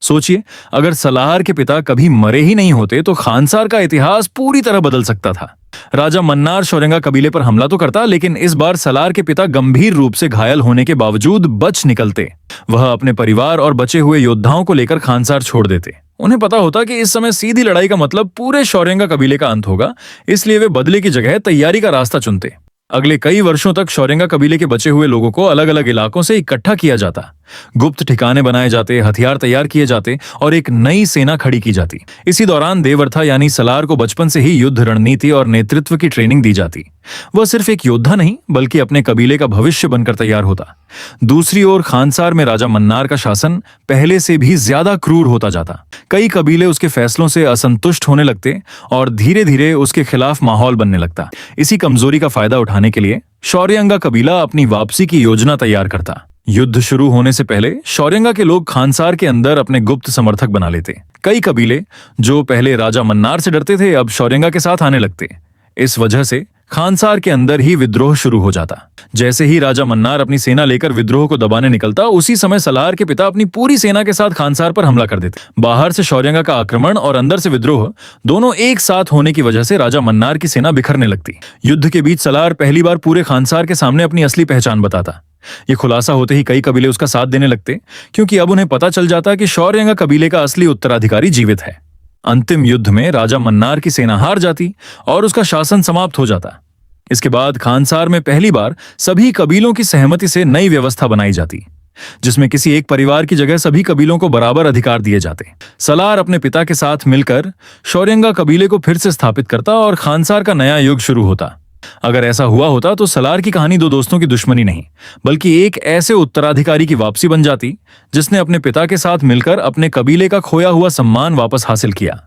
सोचिए, अगर सलार के पिता कभी मरे ही नहीं होते तो खानसार का इतिहास पूरी तरह बदल सकता था। राजा मन्नार शौरंगा कबीले पर हमला तो करता, लेकिन इस बार सलार के पिता गंभीर रूप से घायल होने के बावजूद बच निकलते। वह अपने परिवार और बचे हुए योद्धाओं को लेकर खानसार छोड़ देते। उन्हें पता होता कि इस समय सीधी लड़ाई का मतलब पूरे शौरंगा कबीले का अंत होगा, इसलिए वे बदले की जगह तैयारी का रास्ता चुनते। अगले कई वर्षों तक शौरंगा कबीले के बचे हुए लोगों को अलग अलग इलाकों से इकट्ठा किया जाता। गुप्त ठिकाने बनाए जाते, हथियार तैयार किए जाते और एक नई सेना खड़ी की जाती। इसी दौरान देवरथा यानी सलार को बचपन से ही युद्ध रणनीति और नेतृत्व की ट्रेनिंग दी जाती। वह सिर्फ एक योद्धा नहीं बल्कि अपने कबीले का भविष्य बनकर तैयार होता। दूसरी ओर खानसार में राजा मन्नार का शासन पहले से भी ज्यादा क्रूर होता जाता। कई कबीले उसके फैसलों से असंतुष्ट होने लगते और धीरे धीरे उसके खिलाफ माहौल बनने लगता। इसी कमजोरी का फायदा उठाने के लिए शौर्यंगा कबीला अपनी वापसी की योजना तैयार करता। युद्ध शुरू होने से पहले शौर्यंगा के लोग खानसार के अंदर अपने गुप्त समर्थक बना लेते। कई कबीले जो पहले राजा मन्नार से डरते थे अब शौर्यंगा के साथ आने लगते। इस वजह से खानसार के अंदर ही विद्रोह शुरू हो जाता। जैसे ही राजा मन्नार अपनी सेना लेकर विद्रोह को दबाने निकलता, उसी समय सलार के पिता अपनी पूरी सेना के साथ खानसार पर हमला कर देते। बाहर से शौर्यंगा का आक्रमण और अंदर से विद्रोह दोनों एक साथ होने की वजह से राजा मन्नार की सेना बिखरने लगती। युद्ध के बीच सलार पहली बार पूरे खानसार के सामने अपनी असली पहचान बताता। ये खुलासा होते ही कई कबीले उसका साथ देने लगते, क्योंकि अब उन्हें पता चल जाता कि शौर्यंगा कबीले का असली उत्तराधिकारी जीवित है। अंतिम युद्ध में राजा मन्नार की सेना हार जाती और उसका शासन समाप्त हो जाता। इसके बाद खानसार में पहली बार सभी कबीलों की सहमति से नई व्यवस्था बनाई जाती, जिसमें किसी एक परिवार की जगह सभी कबीलों को बराबर अधिकार दिए जाते। सलार अपने पिता के साथ मिलकर शौर्यंगा कबीले को फिर से स्थापित करता और खानसार का नया युग शुरू होता। अगर ऐसा हुआ होता तो सलार की कहानी दो दोस्तों की दुश्मनी नहीं बल्कि एक ऐसे उत्तराधिकारी की वापसी बन जाती जिसने अपने पिता के साथ मिलकर अपने कबीले का खोया हुआ सम्मान वापस हासिल किया।